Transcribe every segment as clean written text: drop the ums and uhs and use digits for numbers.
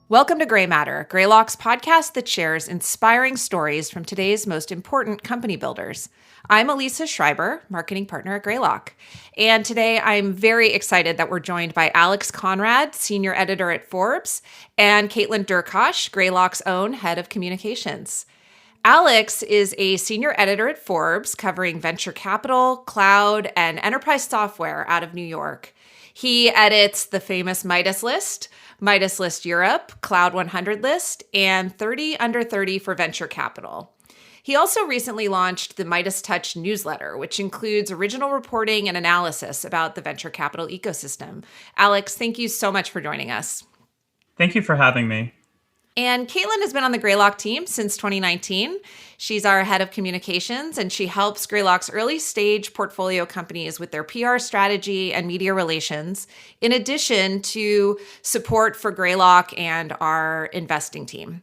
Welcome to Gray Matter, Greylock's podcast that shares inspiring stories from today's most important company builders. I'm Elisa Schreiber, marketing partner at Greylock. And today I'm very excited that we're joined by Alex Konrad, senior editor at Forbes, and Kaitlin Durkosh, Greylock's own head of communications. Alex is a senior editor at Forbes covering venture capital, cloud, and enterprise software out of New York. He edits the famous Midas List Europe, Cloud 100 list, and 30 under 30 for venture capital. He also recently launched the Midas Touch newsletter, which includes original reporting and analysis about the venture capital ecosystem. Alex, thank you so much for joining us. Thank you for having me. And Kaitlin has been on the Greylock team since 2019. She's our head of communications, and she helps Greylock's early stage portfolio companies with their PR strategy and media relations, in addition to support for Greylock and our investing team.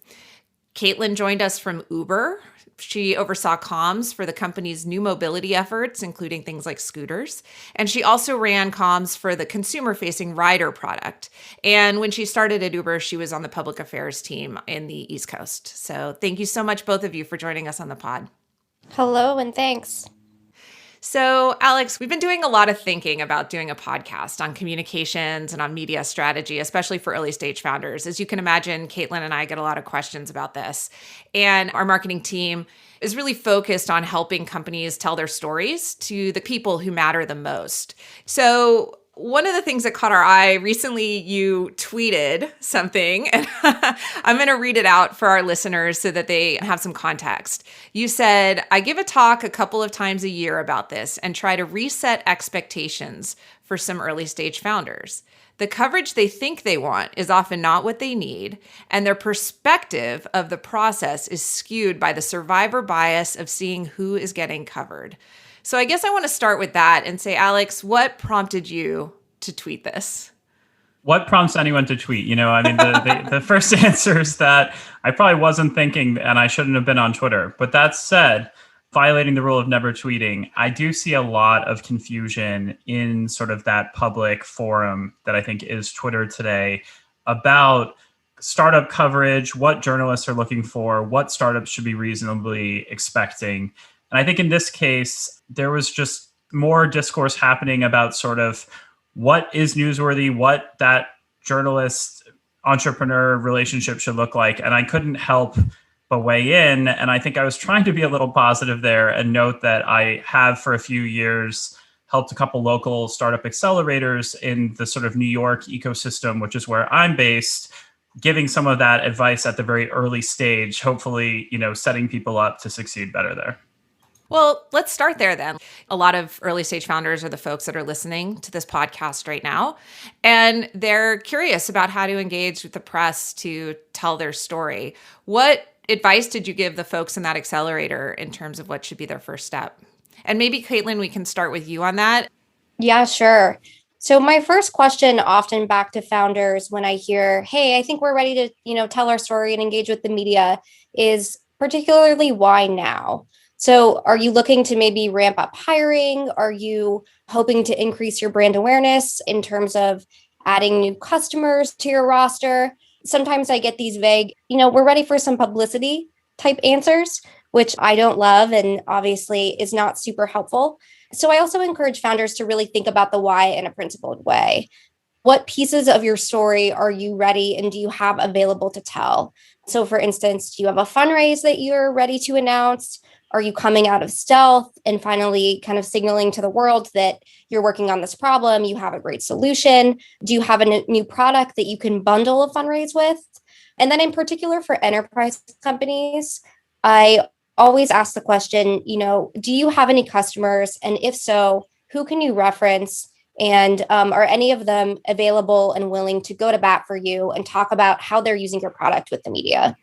Kaitlin joined us from Uber. She oversaw comms for the company's new mobility efforts, including things like scooters. And she also ran comms for the consumer-facing rider product. And when she started at Uber, she was on the public affairs team in the East Coast. So thank you so much, both of you, for joining us on the pod. Hello, and thanks. So, Alex, we've been doing a lot of thinking about doing a podcast on communications and on media strategy, especially for early stage founders. As you can imagine, Kaitlin and I get a lot of questions about this. And our marketing team is really focused on helping companies tell their stories to the people who matter the most. So, one of the things that caught our eye recently, you tweeted something, and I'm going to read it out for our listeners so that they have some context. You said, "I give a talk a couple of times a year about this and try to reset expectations for some early stage founders. The coverage they think they want is often not what they need, and their perspective of the process is skewed by the survivor bias of seeing who is getting covered." So I guess I want to start with that and say, Alex, what prompted you to tweet this? What prompts anyone to tweet? The first answer is that I probably wasn't thinking and I shouldn't have been on Twitter. But that said, violating the rule of never tweeting, I do see a lot of confusion in sort of that public forum that I think is Twitter today about startup coverage, what journalists are looking for, what startups should be reasonably expecting. And I think in this case, there was just more discourse happening about sort of what is newsworthy, what that journalist-entrepreneur relationship should look like. And I couldn't help but weigh in. And I think I was trying to be a little positive there and note that I have for a few years helped a couple local startup accelerators in the sort of New York ecosystem, which is where I'm based, giving some of that advice at the very early stage, hopefully, setting people up to succeed better there. Well, let's start there then. A lot of early stage founders are the folks that are listening to this podcast right now, and they're curious about how to engage with the press to tell their story. What advice did you give the folks in that accelerator in terms of what should be their first step? And maybe, Kaitlin, we can start with you on that. Yeah, sure. So my first question often back to founders when I hear, hey, I think we're ready to, tell our story and engage with the media is particularly why now? So are you looking to maybe ramp up hiring? Are you hoping to increase your brand awareness in terms of adding new customers to your roster? Sometimes I get these vague, we're ready for some publicity type answers, which I don't love and obviously is not super helpful. So I also encourage founders to really think about the why in a principled way. What pieces of your story are you ready and do you have available to tell? So for instance, do you have a fundraise that you're ready to announce? Are you coming out of stealth and finally kind of signaling to the world that you're working on this problem, you have a great solution? Do you have a new product that you can bundle a fundraise with? And then in particular for enterprise companies, I always ask the question, do you have any customers? And if so, who can you reference? And are any of them available and willing to go to bat for you and talk about how they're using your product with the media?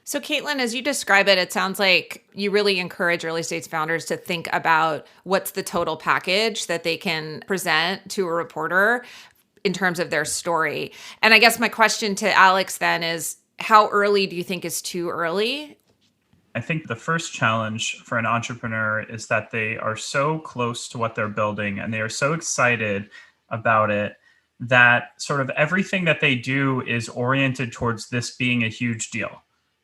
So, Kaitlin, as you describe it, it sounds like you really encourage early stage founders to think about what's the total package that they can present to a reporter in terms of their story. And I guess my question to Alex then is, how early do you think is too early? I think the first challenge for an entrepreneur is that they are so close to what they're building and they are so excited about it that sort of everything that they do is oriented towards this being a huge deal.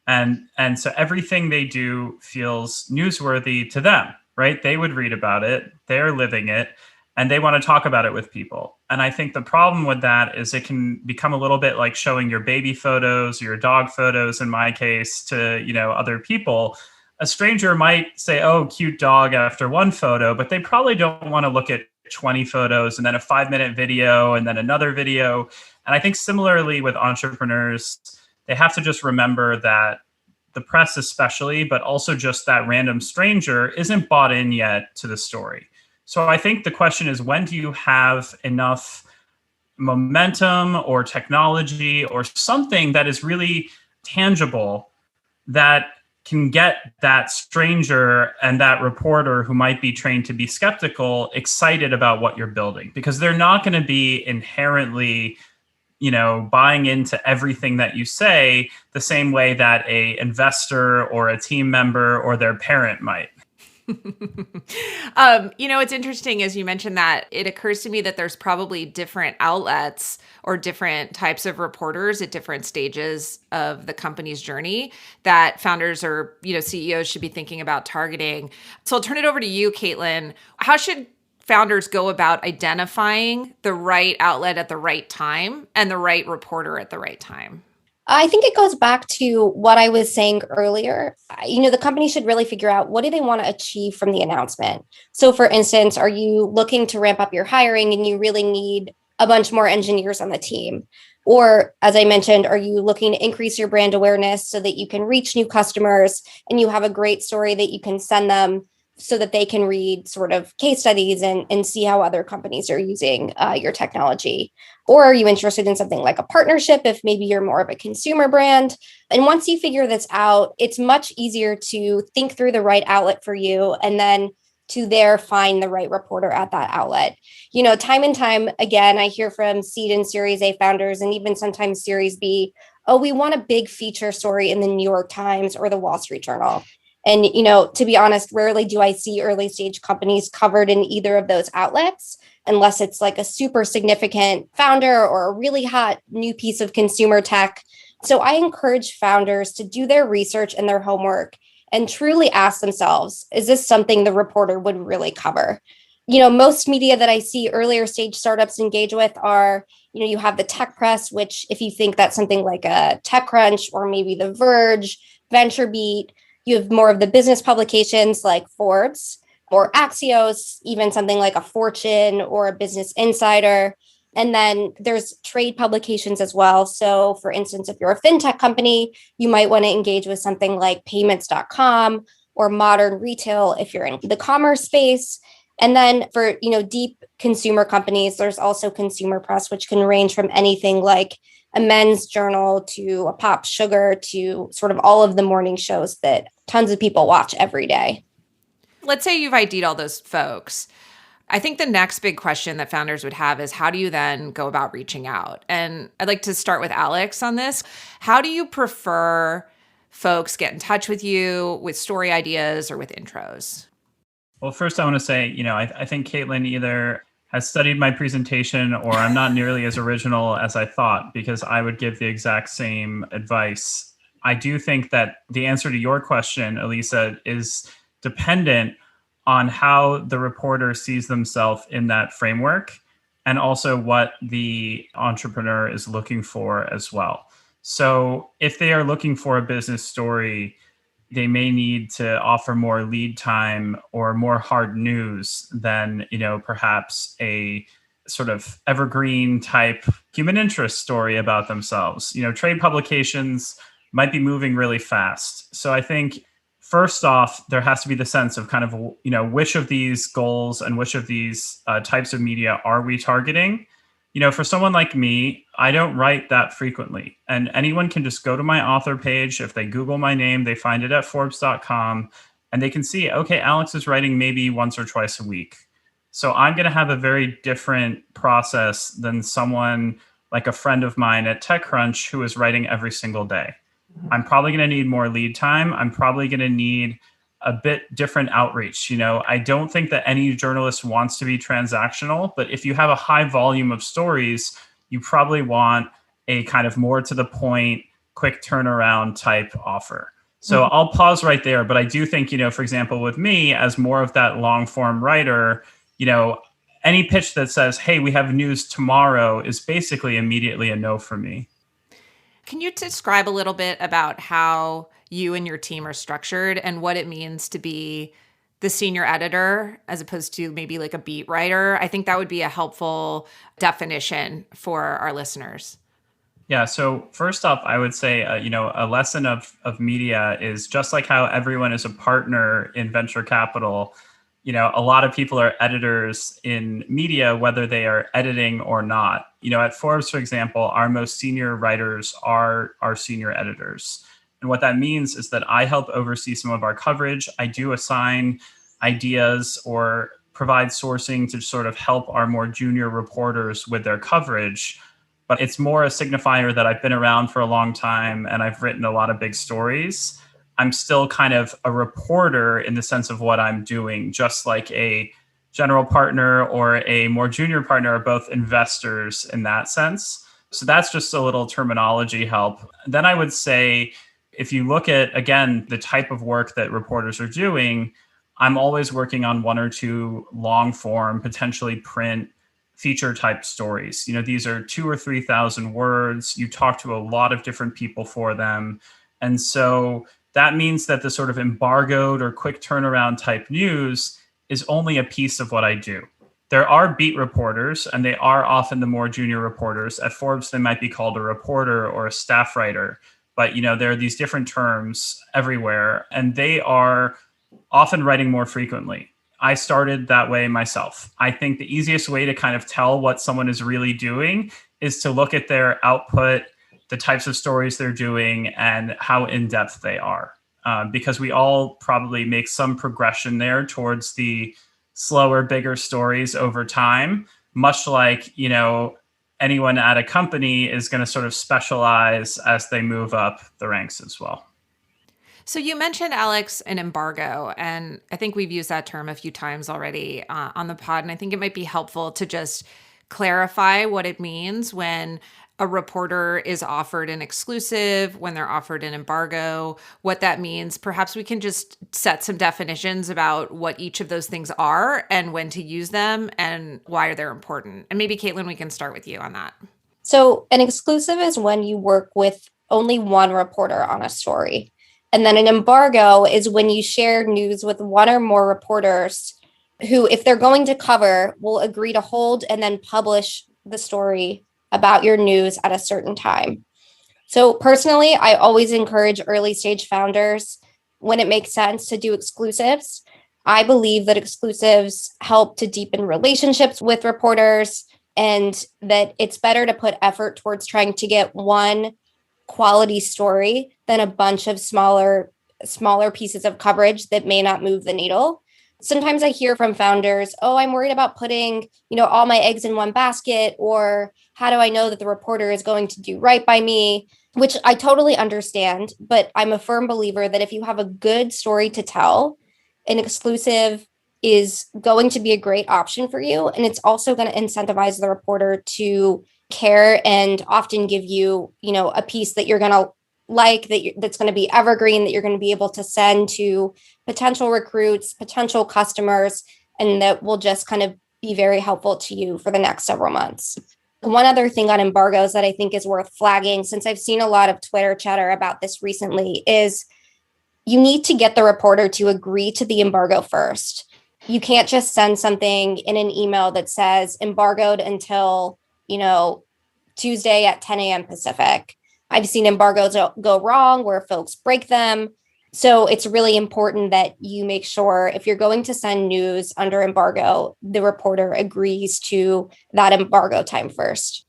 And so everything they do feels newsworthy to them, right? They would read about it, they're living it, and they want to talk about it with people. And I think the problem with that is it can become a little bit like showing your baby photos or your dog photos, in my case, to, other people. A stranger might say, oh, cute dog after one photo, but they probably don't want to look at 20 photos and then a 5-minute video and then another video. And I think similarly with entrepreneurs, they have to just remember that the press especially, but also just that random stranger isn't bought in yet to the story. So I think the question is, when do you have enough momentum or technology or something that is really tangible that can get that stranger and that reporter who might be trained to be skeptical excited about what you're building? Because they're not going to be inherently buying into everything that you say the same way that a investor or a team member or their parent might. It's interesting as you mentioned that. It occurs to me that there's probably different outlets or different types of reporters at different stages of the company's journey that founders or, CEOs should be thinking about targeting. So I'll turn it over to you, Kaitlin. How should founders go about identifying the right outlet at the right time and the right reporter at the right time? I think it goes back to what I was saying earlier. The company should really figure out, what do they want to achieve from the announcement? So for instance, are you looking to ramp up your hiring and you really need a bunch more engineers on the team? Or, as I mentioned, are you looking to increase your brand awareness so that you can reach new customers and you have a great story that you can send them so that they can read sort of case studies and see how other companies are using your technology? Or are you interested in something like a partnership if maybe you're more of a consumer brand? And once you figure this out, it's much easier to think through the right outlet for you and then to there find the right reporter at that outlet. Time and time again, I hear from seed and Series A founders and even sometimes Series B, oh, we want a big feature story in the New York Times or the Wall Street Journal. And, to be honest, rarely do I see early stage companies covered in either of those outlets, unless it's like a super significant founder or a really hot new piece of consumer tech. So I encourage founders to do their research and their homework and truly ask themselves, is this something the reporter would really cover? Most media that I see earlier stage startups engage with are, you have the tech press, which if you think that's something like a TechCrunch or maybe The Verge, VentureBeat, you have more of the business publications like Forbes or Axios, even something like a Fortune or a Business Insider. And then there's trade publications as well. So for instance, if you're a fintech company, you might want to engage with something like payments.com or Modern Retail if you're in the commerce space. And then for, deep consumer companies, there's also consumer press, which can range from anything like a men's journal to a Pop Sugar to sort of all of the morning shows that tons of people watch every day. Let's say you've ID'd all those folks. I think the next big question that founders would have is, how do you then go about reaching out? And I'd like to start with Alex on this. How do you prefer folks get in touch with you with story ideas or with intros? Well, first I want to say, I think Kaitlin either has studied my presentation or I'm not nearly as original as I thought, because I would give the exact same advice. I do think that the answer to your question, Elisa, is dependent on how the reporter sees themselves in that framework and also what the entrepreneur is looking for as well. So if they are looking for a business story, they may need to offer more lead time or more hard news than, perhaps a sort of evergreen type human interest story about themselves. Trade publications might be moving really fast. So I think first off, there has to be the sense of kind of, which of these goals and which of these types of media are we targeting? For someone like me, I don't write that frequently. And anyone can just go to my author page. If they Google my name, they find it at Forbes.com and they can see, okay, Alex is writing maybe once or twice a week. So I'm going to have a very different process than someone like a friend of mine at TechCrunch who is writing every single day. I'm probably going to need more lead time. I'm probably going to need a bit different outreach. I don't think that any journalist wants to be transactional, but if you have a high volume of stories, you probably want a kind of more to the point, quick turnaround type offer. So I'll pause right there. But I do think, for example, with me as more of that long form writer, any pitch that says, hey, we have news tomorrow is basically immediately a no for me. Can you describe a little bit about how you and your team are structured and what it means to be the senior editor as opposed to maybe like a beat writer? I think that would be a helpful definition for our listeners. Yeah. So first off, I would say, a lesson of media is just like how everyone is a partner in venture capital. A lot of people are editors in media, whether they are editing or not. At Forbes, for example, our most senior writers are our senior editors. And what that means is that I help oversee some of our coverage. I do assign ideas or provide sourcing to sort of help our more junior reporters with their coverage. But it's more a signifier that I've been around for a long time and I've written a lot of big stories. I'm still kind of a reporter in the sense of what I'm doing, just like a general partner or a more junior partner are both investors in that sense. So that's just a little terminology help. Then I would say, if you look at, again, the type of work that reporters are doing, I'm always working on one or two long form, potentially print feature type stories. These are 2,000 or 3,000 words. You talk to a lot of different people for them. And so that means that the sort of embargoed or quick turnaround type news is only a piece of what I do. There are beat reporters, and they are often the more junior reporters. At Forbes, they might be called a reporter or a staff writer. But, there are these different terms everywhere, and they are often writing more frequently. I started that way myself. I think the easiest way to kind of tell what someone is really doing is to look at their output, the types of stories they're doing, and how in-depth they are. Because we all probably make some progression there towards the slower, bigger stories over time, much like, anyone at a company is going to sort of specialize as they move up the ranks as well. So you mentioned, Alex, an embargo, and I think we've used that term a few times already on the pod, and I think it might be helpful to just clarify what it means when a reporter is offered an exclusive, when they're offered an embargo, what that means. Perhaps we can just set some definitions about what each of those things are and when to use them and why they're important. And maybe, Kaitlin, we can start with you on that. So an exclusive is when you work with only one reporter on a story. And then an embargo is when you share news with one or more reporters who, if they're going to cover, will agree to hold and then publish the story about your news at a certain time. So personally, I always encourage early stage founders, when it makes sense, to do exclusives. I believe that exclusives help to deepen relationships with reporters, and that it's better to put effort towards trying to get one quality story than a bunch of smaller pieces of coverage that may not move the needle. Sometimes I hear from founders, oh, I'm worried about putting, all my eggs in one basket, or how do I know that the reporter is going to do right by me? Which I totally understand, but I'm a firm believer that if you have a good story to tell, an exclusive is going to be a great option for you. And it's also going to incentivize the reporter to care and often give you, a piece that you're going to like, that's going to be evergreen, that you're going to be able to send to potential recruits, potential customers, and that will just kind of be very helpful to you for the next several months. One other thing on embargoes that I think is worth flagging, since I've seen a lot of Twitter chatter about this recently, is you need to get the reporter to agree to the embargo first. You can't just send something in an email that says embargoed until, Tuesday at 10 a.m. Pacific. I've seen embargoes go wrong where folks break them. So it's really important that you make sure, if you're going to send news under embargo, the reporter agrees to that embargo time first.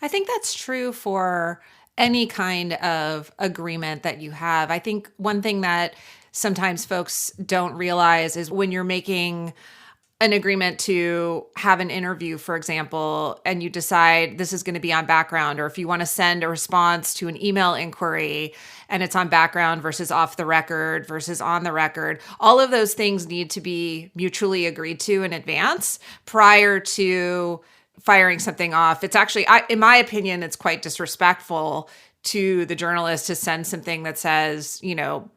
I think that's true for any kind of agreement that you have. I think one thing that sometimes folks don't realize is when you're making an agreement to have an interview, for example, and you decide this is going to be on background, or if you want to send a response to an email inquiry and it's on background versus off the record versus on the record, all of those things need to be mutually agreed to in advance prior to firing something off. It's actually, in my opinion, it's quite disrespectful to the journalist to send something that says,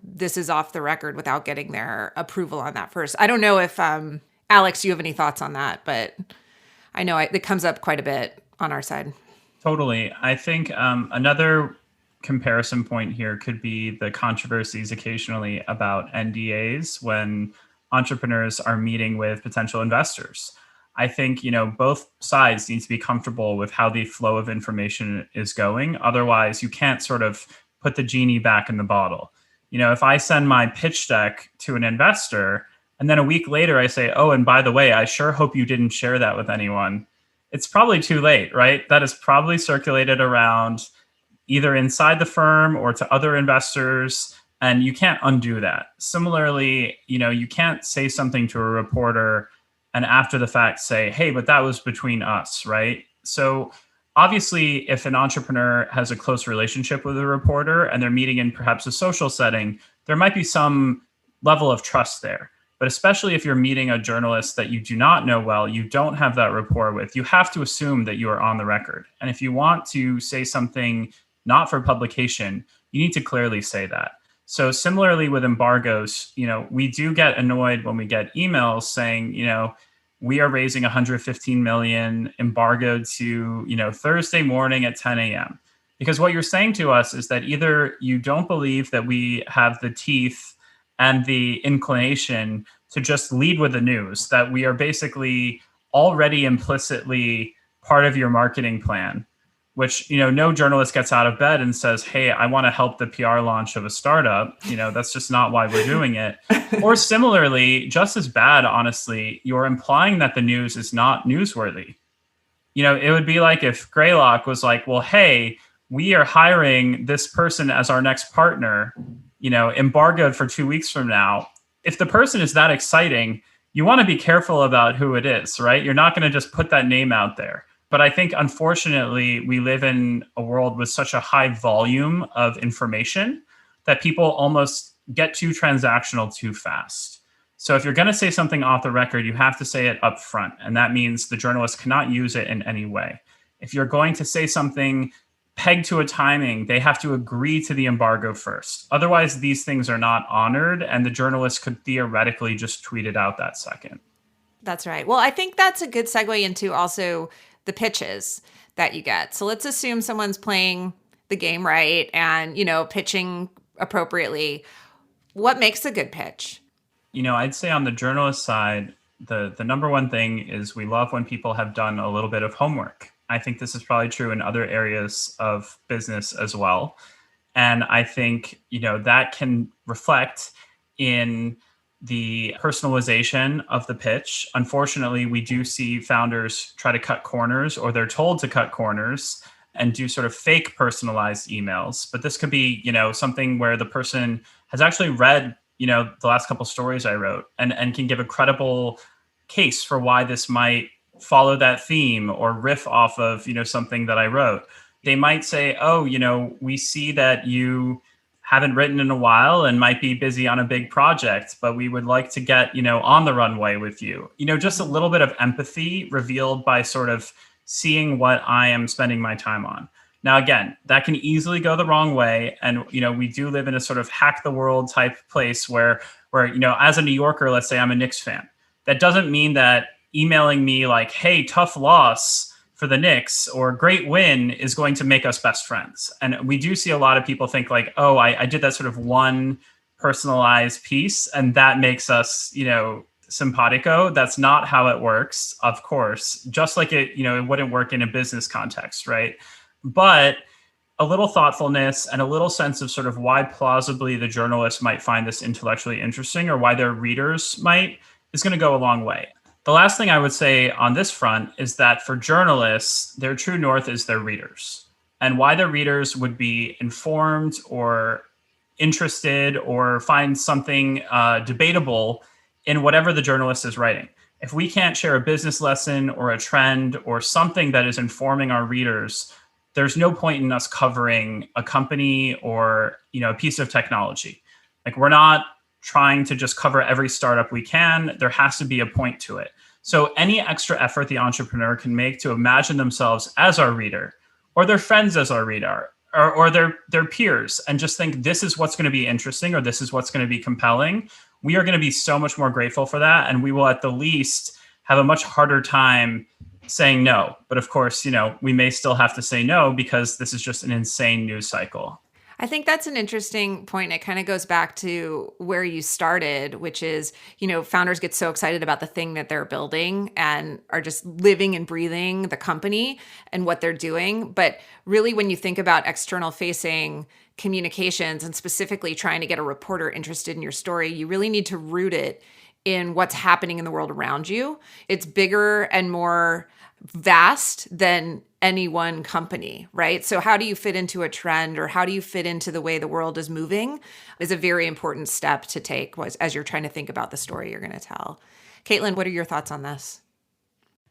this is off the record without getting their approval on that first. I don't know if, Alex, you have any thoughts on that, but I know it comes up quite a bit on our side. Totally. I think another comparison point here could be the controversies occasionally about NDAs when entrepreneurs are meeting with potential investors. I think, both sides need to be comfortable with how the flow of information is going. Otherwise, you can't sort of put the genie back in the bottle. If I send my pitch deck to an investor and then a week later I say, oh, and by the way, I sure hope you didn't share that with anyone, it's probably too late, right? That is probably circulated around either inside the firm or to other investors, and you can't undo that. Similarly, you can't say something to a reporter and after the fact say, hey, but that was between us, right? So obviously, if an entrepreneur has a close relationship with a reporter and they're meeting in perhaps a social setting, there might be some level of trust there. But especially if you're meeting a journalist that you do not know well, you don't have that rapport with, you have to assume that you are on the record. And if you want to say something not for publication, you need to clearly say that. So similarly with embargoes, we do get annoyed when we get emails saying, we are raising 115 million embargoed to, Thursday morning at 10 a.m. Because what you're saying to us is that either you don't believe that we have the teeth and the inclination to just lead with the news, that we are basically already implicitly part of your marketing plan, which, no journalist gets out of bed and says, hey, I want to help the PR launch of a startup. That's just not why we're doing it. Or similarly, just as bad, honestly, you're implying that the news is not newsworthy. It would be like if Greylock was like, well, hey, we are hiring this person as our next partner, embargoed for 2 weeks from now. If the person is that exciting, you want to be careful about who it is, right? You're not going to just put that name out there. But I think, unfortunately, we live in a world with such a high volume of information that people almost get too transactional too fast. So if you're going to say something off the record, you have to say it up front. And that means the journalist cannot use it in any way. If you're going to say something pegged to a timing, they have to agree to the embargo first. Otherwise, these things are not honored, and the journalist could theoretically just tweet it out that second. That's right. Well, I think that's a good segue into also the pitches that you get. So let's assume someone's playing the game right and, pitching appropriately. What makes a good pitch? I'd say on the journalist side, the number one thing is we love when people have done a little bit of homework. I think this is probably true in other areas of business as well. And I think, that can reflect in the personalization of the pitch. Unfortunately, we do see founders try to cut corners, or they're told to cut corners and do sort of fake personalized emails. But this could be, something where the person has actually read, the last couple stories I wrote and can give a credible case for why this might follow that theme or riff off of, something that I wrote. They might say, oh, we see that you haven't written in a while and might be busy on a big project, but we would like to get, on the runway with you. Just a little bit of empathy revealed by sort of seeing what I am spending my time on. Now, again, that can easily go the wrong way. And, we do live in a sort of hack the world type place where, as a New Yorker, let's say I'm a Knicks fan. That doesn't mean that emailing me like, hey, tough loss for the Knicks or great win is going to make us best friends. And we do see a lot of people think like, oh, I did that sort of one personalized piece and that makes us, simpatico. That's not how it works, of course, just like it wouldn't work in a business context, right? But a little thoughtfulness and a little sense of sort of why plausibly the journalist might find this intellectually interesting or why their readers might is going to go a long way. The last thing I would say on this front is that for journalists, their true north is their readers, and why their readers would be informed or interested or find something debatable in whatever the journalist is writing. If we can't share a business lesson or a trend or something that is informing our readers, there's no point in us covering a company or a piece of technology. Like, we're not trying to just cover every startup we can. There has to be a point to it. So any extra effort the entrepreneur can make to imagine themselves as our reader, or their friends as our reader, or their peers, and just think this is what's going to be interesting, or this is what's going to be compelling, we are going to be so much more grateful for that. And we will at the least have a much harder time saying no. But of course, we may still have to say no because this is just an insane news cycle. I think that's an interesting point. It kind of goes back to where you started, which is, founders get so excited about the thing that they're building and are just living and breathing the company and what they're doing. But really, when you think about external facing communications and specifically trying to get a reporter interested in your story, you really need to root it in what's happening in the world around you. It's bigger and more vast than any one company, right? So how do you fit into a trend, or how do you fit into the way the world is moving, is a very important step to take as you're trying to think about the story you're going to tell. Kaitlin, what are your thoughts on this?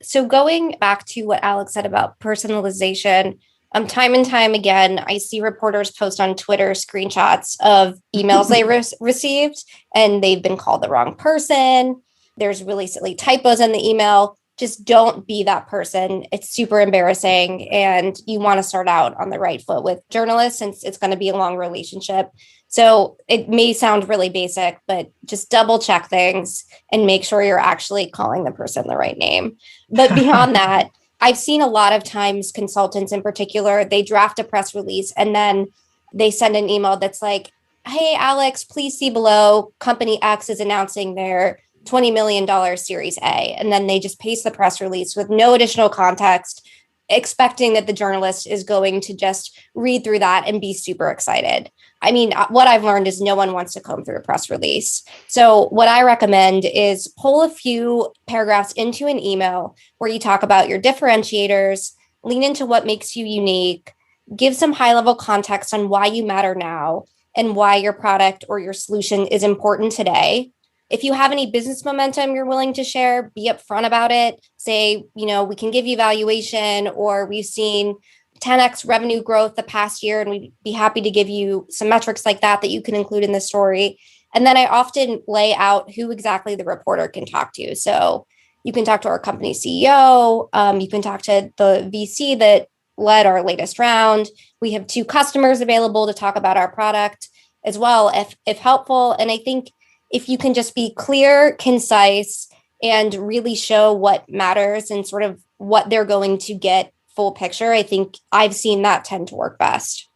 So going back to what Alex said about personalization, time and time again, I see reporters post on Twitter screenshots of emails they received, and they've been called the wrong person. There's really silly typos in the email. Just don't be that person. It's super embarrassing. And you want to start out on the right foot with journalists, since it's going to be a long relationship. So it may sound really basic, but just double check things and make sure you're actually calling the person the right name. But beyond that, I've seen a lot of times consultants in particular, they draft a press release and then they send an email that's like, hey, Alex, please see below, company X is announcing their $20 million Series A. And then they just paste the press release with no additional context, expecting that the journalist is going to just read through that and be super excited. I mean, what I've learned is no one wants to comb through a press release. So what I recommend is pull a few paragraphs into an email where you talk about your differentiators, lean into what makes you unique, give some high-level context on why you matter now and why your product or your solution is important today. If you have any business momentum you're willing to share, be upfront about it. Say, we can give you valuation, or we've seen 10x revenue growth the past year, and we'd be happy to give you some metrics like that you can include in the story. And then I often lay out who exactly the reporter can talk to. So you can talk to our company CEO. You can talk to the VC that led our latest round. We have 2 customers available to talk about our product as well, if helpful. And I think if you can just be clear, concise, and really show what matters and sort of what they're going to get full picture, I think I've seen that tend to work best.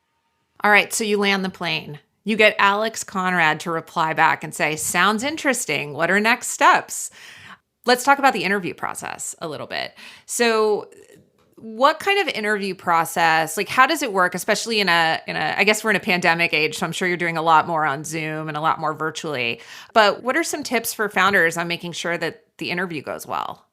All right, so you land the plane. You get Alex Konrad to reply back and say, sounds interesting. What are next steps? Let's talk about the interview process a little bit. So what kind of interview process, how does it work, especially in I guess we're in a pandemic age, so I'm sure you're doing a lot more on Zoom and a lot more virtually, but what are some tips for founders on making sure that the interview goes well?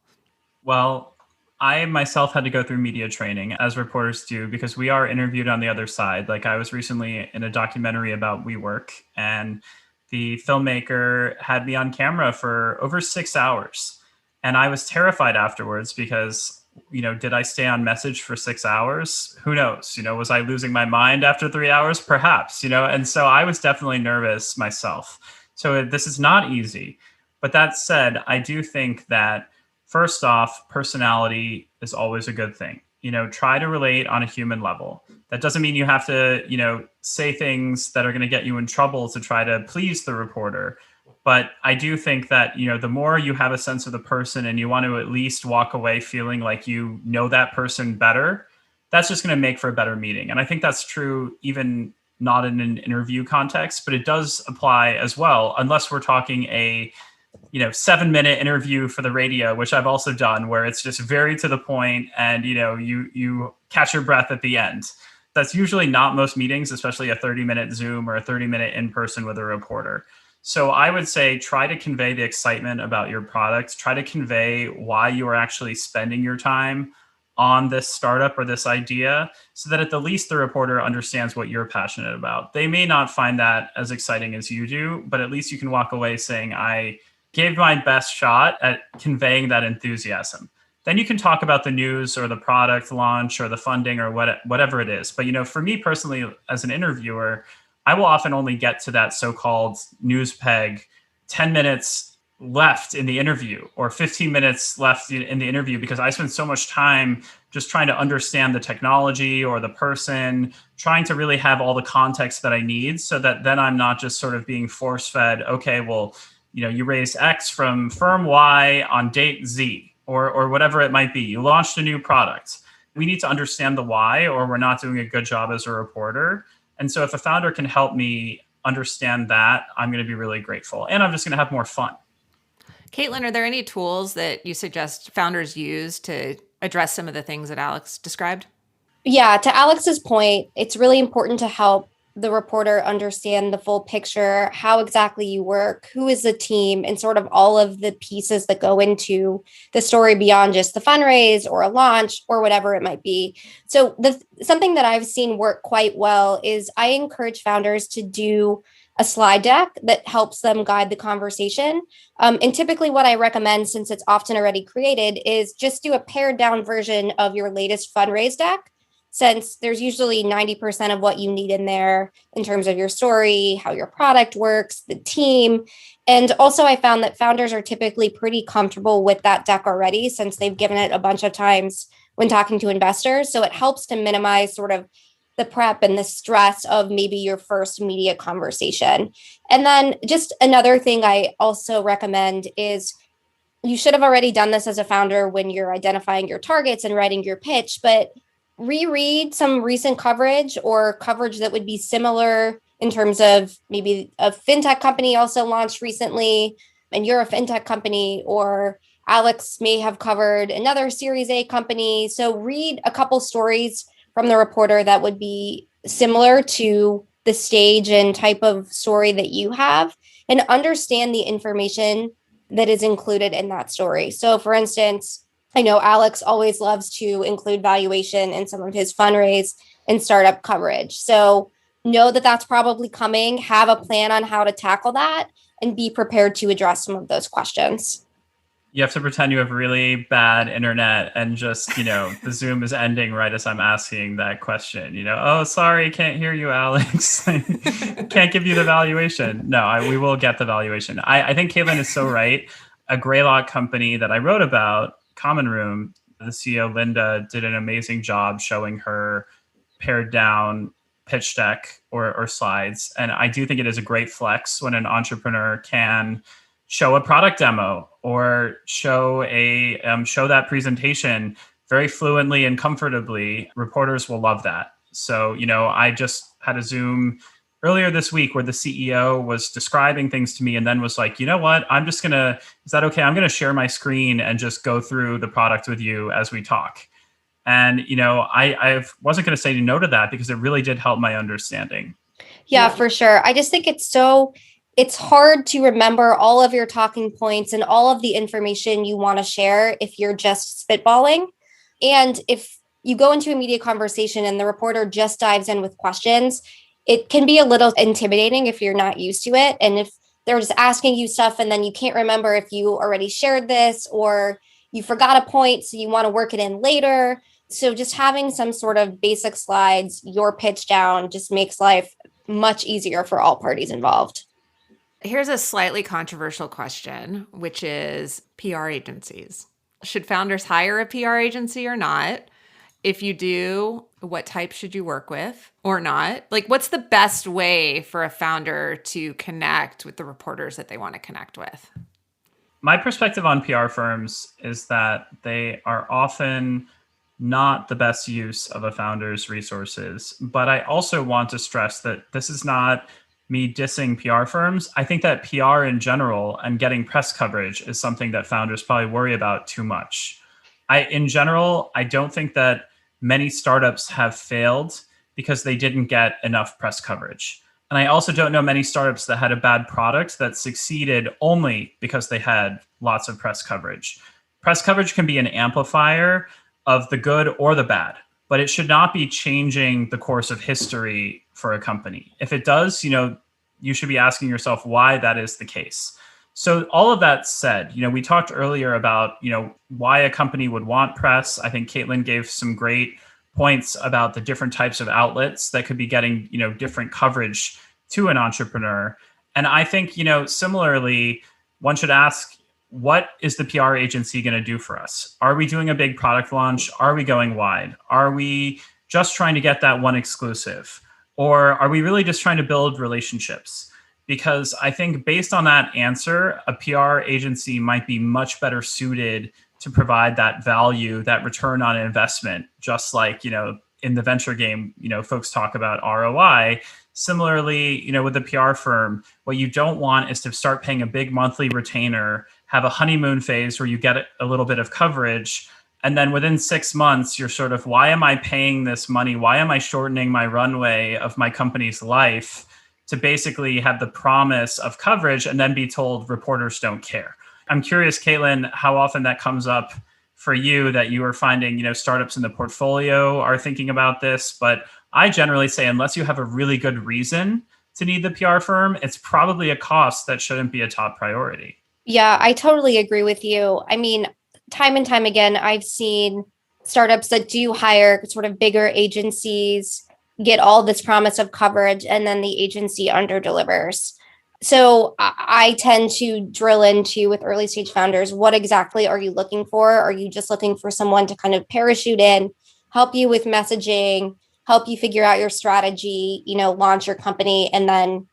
Well, I myself had to go through media training, as reporters do, because we are interviewed on the other side. I was recently in a documentary about WeWork, and the filmmaker had me on camera for over 6 hours. And I was terrified afterwards because did I stay on message for 6 hours? Who knows? Was I losing my mind after 3 hours? Perhaps, and so I was definitely nervous myself. So this is not easy. But that said, I do think that first off, personality is always a good thing. Try to relate on a human level. That doesn't mean you have to, say things that are going to get you in trouble to try to please the reporter. But I do think that, the more you have a sense of the person and you want to at least walk away feeling like you know that person better, that's just going to make for a better meeting. And I think that's true even not in an interview context, but it does apply as well, unless we're talking a 7-minute interview for the radio, which I've also done, where it's just very to the point and, you catch your breath at the end. That's usually not most meetings, especially a 30-minute Zoom or a 30-minute in-person with a reporter. So I would say try to convey the excitement about your product. Try to convey why you are actually spending your time on this startup or this idea, so that at the least the reporter understands what you're passionate about. They may not find that as exciting as you do, but at least you can walk away saying, I gave my best shot at conveying that enthusiasm. Then you can talk about the news or the product launch or the funding or whatever it is. But, for me personally, as an interviewer, I will often only get to that so-called news peg 10 minutes left in the interview or 15 minutes left in the interview because I spent so much time just trying to understand the technology or the person, trying to really have all the context that I need so that then I'm not just sort of being force fed, okay, well, you raised X from firm Y on date Z or whatever it might be. You launched a new product. We need to understand the why or we're not doing a good job as a reporter. And so if a founder can help me understand that, I'm going to be really grateful. And I'm just going to have more fun. Kaitlin, are there any tools that you suggest founders use to address some of the things that Alex described? Yeah, to Alex's point, it's really important to help the reporter understand the full picture, how exactly you work, who is the team, and sort of all of the pieces that go into the story beyond just the fundraise or a launch or whatever it might be. So something that I've seen work quite well is I encourage founders to do a slide deck that helps them guide the conversation. And typically what I recommend, since it's often already created, is just do a pared down version of your latest fundraise deck, since there's usually 90% of what you need in there in terms of your story, how your product works, the team. And also I found that founders are typically pretty comfortable with that deck already, since they've given it a bunch of times when talking to investors. So it helps to minimize sort of the prep and the stress of maybe your first media conversation. And then just another thing I also recommend is you should have already done this as a founder when you're identifying your targets and writing your pitch, but reread some recent coverage or coverage that would be similar in terms of maybe a fintech company also launched recently and you're a fintech company, or Alex may have covered another Series A company. So read a couple stories from the reporter that would be similar to the stage and type of story that you have, and understand the information that is included in that story. So for instance, I know Alex always loves to include valuation in some of his fundraise and startup coverage. So know that that's probably coming, have a plan on how to tackle that, and be prepared to address some of those questions. You have to pretend you have really bad internet and just, the Zoom is ending right as I'm asking that question. Oh, sorry, can't hear you, Alex. Can't give you the valuation. No, we will get the valuation. I think Kaitlin is so right. A Greylock company that I wrote about, Common Room, the CEO, Linda, did an amazing job showing her pared down pitch deck or slides. And I do think it is a great flex when an entrepreneur can show a product demo or show that presentation very fluently and comfortably. Reporters will love that. So, I just had a Zoom earlier this week where the CEO was describing things to me and then was like, you know what, is that okay? I'm going to share my screen and just go through the product with you as we talk. And, I wasn't going to say no to that because it really did help my understanding. Yeah, for sure. I just think it's hard to remember all of your talking points and all of the information you want to share if you're just spitballing. And if you go into a media conversation and the reporter just dives in with questions, it can be a little intimidating if you're not used to it. And if they're just asking you stuff and then you can't remember if you already shared this or you forgot a point, so you want to work it in later. So just having some sort of basic slides, your pitch down, just makes life much easier for all parties involved. Here's a slightly controversial question, which is PR agencies. Should founders hire a PR agency or not? If you do, what type should you work with or not? Like, what's the best way for a founder to connect with the reporters that they want to connect with? My perspective on PR firms is that they are often not the best use of a founder's resources. But I also want to stress that this is not me dissing PR firms. I think that PR in general and getting press coverage is something that founders probably worry about too much. In general, I don't think that many startups have failed because they didn't get enough press coverage. And I also don't know many startups that had a bad product that succeeded only because they had lots of press coverage. Press coverage can be an amplifier of the good or the bad, but it should not be changing the course of history for a company. If it does, you should be asking yourself why that is the case. So all of that said, we talked earlier about, why a company would want press. I think Kaitlin gave some great points about the different types of outlets that could be getting, different coverage to an entrepreneur. And I think, similarly, one should ask, what is the PR agency going to do for us? Are we doing a big product launch? Are we going wide? Are we just trying to get that one exclusive? Or are we really just trying to build relationships? Because I think based on that answer, a PR agency might be much better suited to provide that value, that return on investment, just like, in the venture game, folks talk about ROI. Similarly, with the PR firm, what you don't want is to start paying a big monthly retainer, have a honeymoon phase where you get a little bit of coverage. And then within 6 months, you're sort of, why am I paying this money? Why am I shortening my runway of my company's life to basically have the promise of coverage and then be told reporters don't care? I'm curious, Kaitlin, how often that comes up for you, that you are finding, startups in the portfolio are thinking about this. But I generally say, unless you have a really good reason to need the PR firm, it's probably a cost that shouldn't be a top priority. Yeah, I totally agree with you. I mean, time and time again, I've seen startups that do hire sort of bigger agencies, get all this promise of coverage, and then the agency underdelivers. So I tend to drill into with early stage founders, what exactly are you looking for? Are you just looking for someone to kind of parachute in, help you with messaging, help you figure out your strategy, launch your company, and then,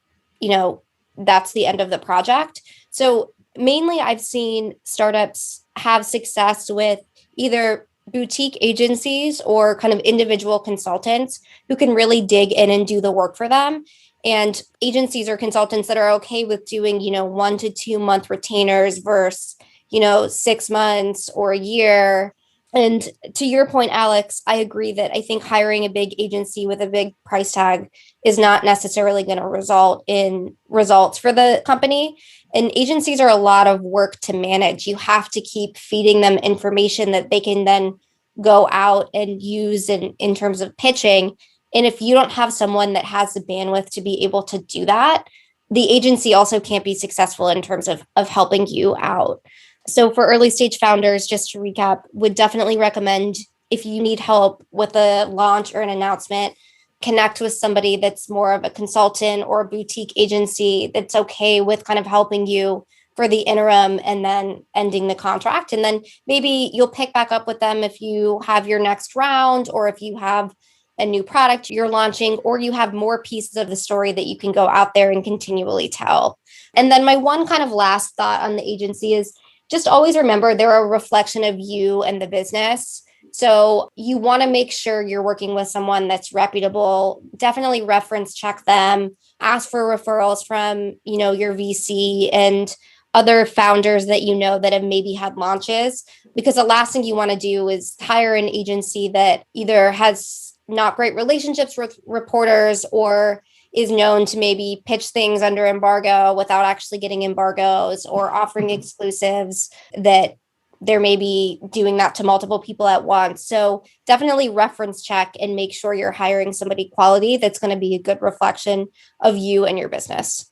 that's the end of the project? So mainly I've seen startups have success with either boutique agencies or kind of individual consultants who can really dig in and do the work for them. And agencies or consultants that are okay with doing, 1 to 2 month retainers versus, 6 months or a year. And to your point, Alex, I agree that I think hiring a big agency with a big price tag is not necessarily going to result in results for the company. And agencies are a lot of work to manage. You have to keep feeding them information that they can then go out and use in terms of pitching. And if you don't have someone that has the bandwidth to be able to do that, the agency also can't be successful in terms of helping you out. So for early stage founders, just to recap, would definitely recommend, if you need help with a launch or an announcement, connect with somebody that's more of a consultant or a boutique agency that's okay with kind of helping you for the interim and then ending the contract. And then maybe you'll pick back up with them if you have your next round, or if you have a new product you're launching, or you have more pieces of the story that you can go out there and continually tell. And then my one kind of last thought on the agency is just always remember they're a reflection of you and the business. So you want to make sure you're working with someone that's reputable. Definitely reference check them, ask for referrals from, your VC and other founders that that have maybe had launches, because the last thing you want to do is hire an agency that either has not great relationships with reporters or is known to maybe pitch things under embargo without actually getting embargoes, or offering exclusives that they're maybe doing that to multiple people at once. So definitely reference check and make sure you're hiring somebody quality that's going to be a good reflection of you and your business.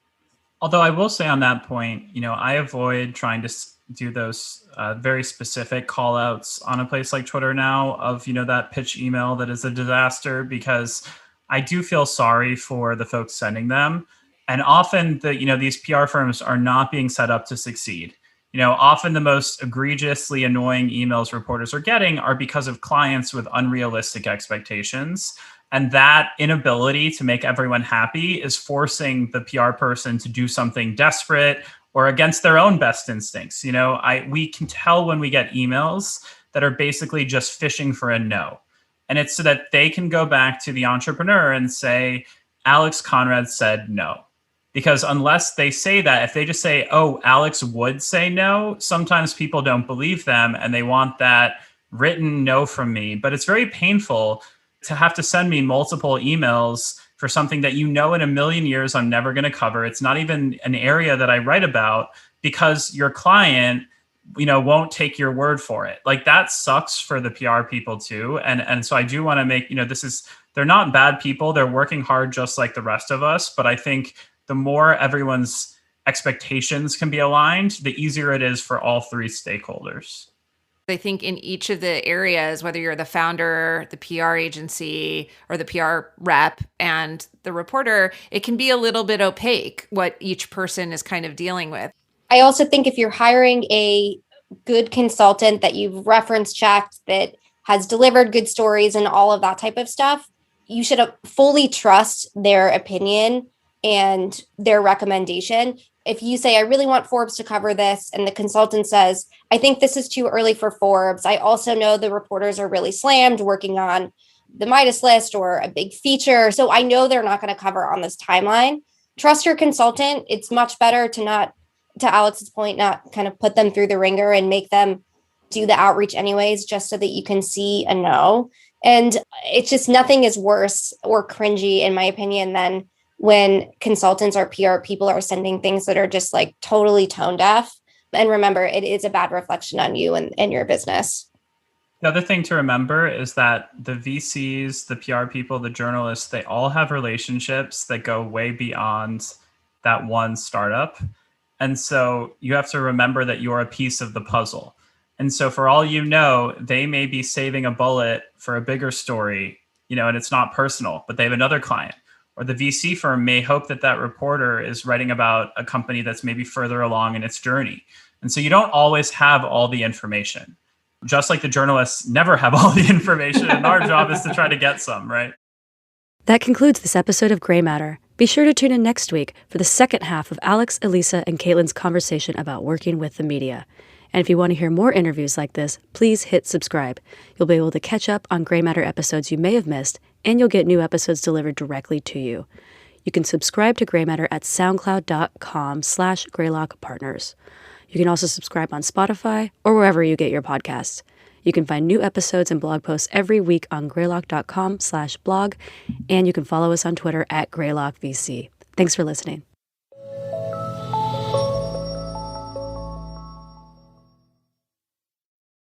Although I will say on that point, I avoid trying to do those very specific call outs on a place like Twitter now of, that pitch email that is a disaster, because I do feel sorry for the folks sending them. And often these PR firms are not being set up to succeed. Often the most egregiously annoying emails reporters are getting are because of clients with unrealistic expectations. And that inability to make everyone happy is forcing the PR person to do something desperate or against their own best instincts. We can tell when we get emails that are basically just fishing for a no. And it's so that they can go back to the entrepreneur and say, Alex Konrad said no. Because unless they say that, if they just say, oh, Alex would say no, sometimes people don't believe them and they want that written no from me. But it's very painful to have to send me multiple emails for something that in a million years I'm never going to cover. It's not even an area that I write about, because your client, won't take your word for it. Like, that sucks for the PR people too. And so I do want to make, they're not bad people. They're working hard just like the rest of us. But I think the more everyone's expectations can be aligned, the easier it is for all three stakeholders. I think in each of the areas, whether you're the founder, the PR agency, or the PR rep and the reporter, it can be a little bit opaque what each person is kind of dealing with. I also think if you're hiring a good consultant that you've reference checked, that has delivered good stories and all of that type of stuff, you should fully trust their opinion and their recommendation. If you say, I really want Forbes to cover this, and the consultant says, I think this is too early for Forbes. I also know the reporters are really slammed working on the Midas list or a big feature. So I know they're not going to cover on this timeline. Trust your consultant. It's much better to not, to Alex's point, not kind of put them through the ringer and make them do the outreach anyways, just so that you can see a no. And it's just, nothing is worse or cringy, in my opinion, than when consultants or PR people are sending things that are just like totally tone deaf. And remember, it is a bad reflection on you and your business. The other thing to remember is that the VCs, the PR people, the journalists, they all have relationships that go way beyond that one startup. And so you have to remember that you're a piece of the puzzle. And so for all you know, they may be saving a bullet for a bigger story, and it's not personal, but they have another client. Or the VC firm may hope that that reporter is writing about a company that's maybe further along in its journey. And so you don't always have all the information. Just like the journalists never have all the information, and our job is to try to get some, right? That concludes this episode of Gray Matter. Be sure to tune in next week for the second half of Alex, Elisa, and Kaitlin's conversation about working with the media. And if you want to hear more interviews like this, please hit subscribe. You'll be able to catch up on Gray Matter episodes you may have missed, and you'll get new episodes delivered directly to you. You can subscribe to Gray Matter at soundcloud.com/GreylockPartners. You can also subscribe on Spotify or wherever you get your podcasts. You can find new episodes and blog posts every week on greylock.com/blog, and you can follow us on Twitter at GreylockVC. Thanks for listening.